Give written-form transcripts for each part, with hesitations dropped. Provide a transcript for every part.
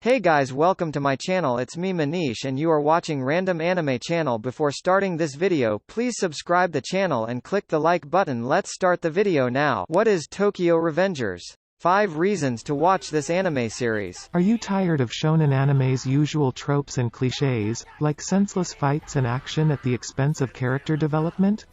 Hey guys, welcome to my channel. It's me Manish and you are watching Random Anime Channel. Before starting this video, please subscribe the channel and click the like button. Let's start the video now. What is Tokyo Revengers? 5 reasons to watch this anime series. Are you tired of shonen anime's usual tropes and cliches, like senseless fights and action at the expense of character development?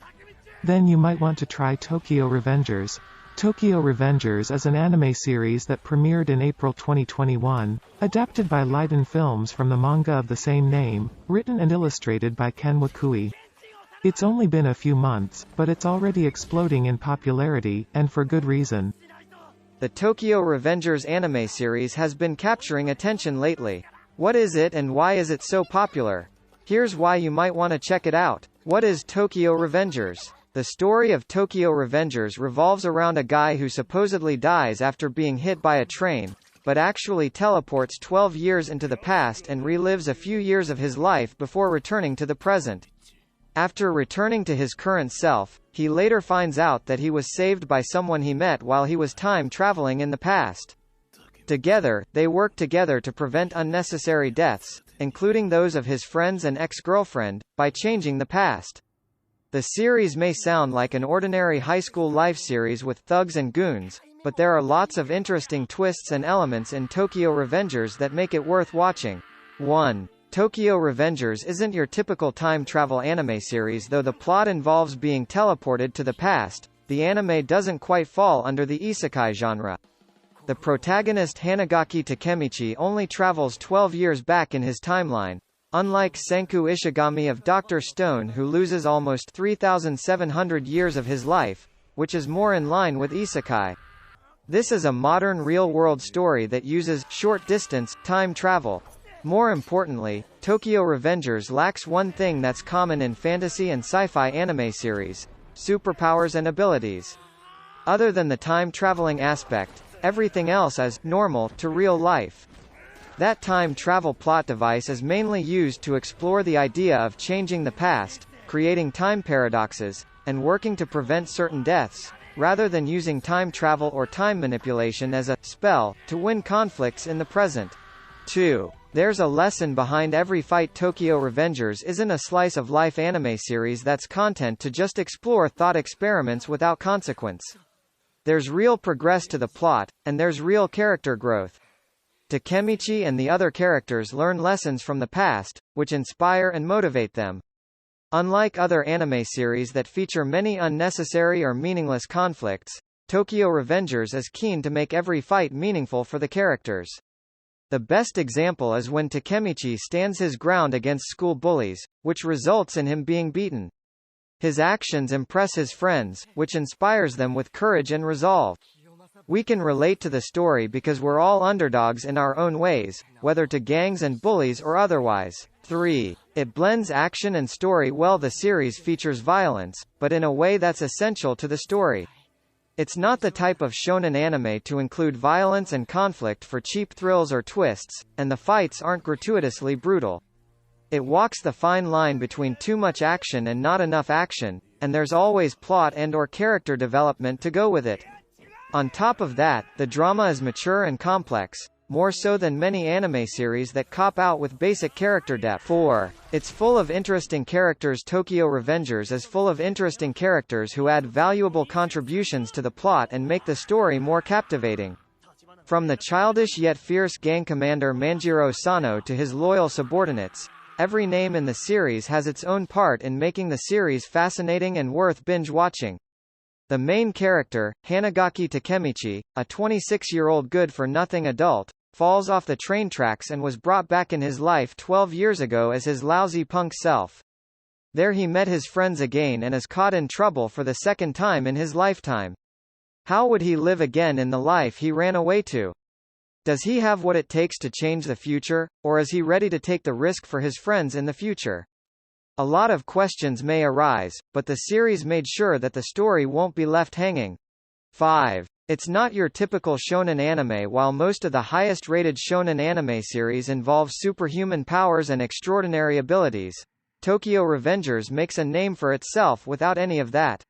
Then you might want to try Tokyo Revengers. Tokyo Revengers is an anime series that premiered in April 2021, adapted by Leiden Films from the manga of the same name, written and illustrated by Ken Wakui. It's only been a few months, but it's already exploding in popularity, and for good reason. The Tokyo Revengers anime series has been capturing attention lately. What is it and why is it so popular? Here's why you might want to check it out. What is Tokyo Revengers? The story of Tokyo Revengers revolves around a guy who supposedly dies after being hit by a train, but actually teleports 12 years into the past and relives a few years of his life before returning to the present. After returning to his current self, he later finds out that he was saved by someone he met while he was time traveling in the past. Together, they work together to prevent unnecessary deaths, including those of his friends and ex-girlfriend, by changing the past. The series may sound like an ordinary high school life series with thugs and goons, but there are lots of interesting twists and elements in Tokyo Revengers that make it worth watching. 1. Tokyo Revengers isn't your typical time travel anime series. Though the plot involves being teleported to the past, the anime doesn't quite fall under the isekai genre. The protagonist Hanagaki Takemichi only travels 12 years back in his timeline, unlike Senku Ishigami of Dr. Stone, who loses almost 3,700 years of his life, which is more in line with isekai. This is a modern real-world story that uses short-distance time travel. More importantly, Tokyo Revengers lacks one thing that's common in fantasy and sci-fi anime series: superpowers and abilities. Other than the time-traveling aspect, everything else is normal to real life. That time travel plot device is mainly used to explore the idea of changing the past, creating time paradoxes, and working to prevent certain deaths, rather than using time travel or time manipulation as a spell to win conflicts in the present. 2. There's a lesson behind every fight. Tokyo Revengers isn't a slice-of-life anime series that's content to just explore thought experiments without consequence. There's real progress to the plot, and there's real character growth. Takemichi and the other characters learn lessons from the past, which inspire and motivate them. Unlike other anime series that feature many unnecessary or meaningless conflicts, Tokyo Revengers is keen to make every fight meaningful for the characters. The best example is when Takemichi stands his ground against school bullies, which results in him being beaten. His actions impress his friends, which inspires them with courage and resolve. We can relate to the story because we're all underdogs in our own ways, whether to gangs and bullies or otherwise. 3. It blends action and story well. The series features violence, but in a way that's essential to the story. It's not the type of shonen anime to include violence and conflict for cheap thrills or twists, and the fights aren't gratuitously brutal. It walks the fine line between too much action and not enough action, and there's always plot and/or character development to go with it. On top of that, the drama is mature and complex, more so than many anime series that cop out with basic character depth. 4. It's full of interesting characters. Tokyo Revengers is full of interesting characters who add valuable contributions to the plot and make the story more captivating. From the childish yet fierce gang commander Manjiro Sano to his loyal subordinates, every name in the series has its own part in making the series fascinating and worth binge-watching. The main character, Hanagaki Takemichi, a 26-year-old good-for-nothing adult, falls off the train tracks and was brought back in his life 12 years ago as his lousy punk self. There he met his friends again and is caught in trouble for the second time in his lifetime. How would he live again in the life he ran away to? Does he have what it takes to change the future, or is he ready to take the risk for his friends in the future? A lot of questions may arise, but the series made sure that the story won't be left hanging. 5. It's not your typical shonen anime. While most of the highest-rated shonen anime series involve superhuman powers and extraordinary abilities, Tokyo Revengers makes a name for itself without any of that.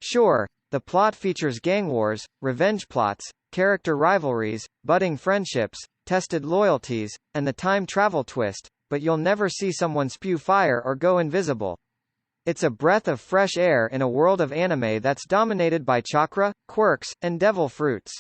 Sure, the plot features gang wars, revenge plots, character rivalries, budding friendships, tested loyalties, and the time travel twist, but you'll never see someone spew fire or go invisible. It's a breath of fresh air in a world of anime that's dominated by chakra, quirks, and devil fruits.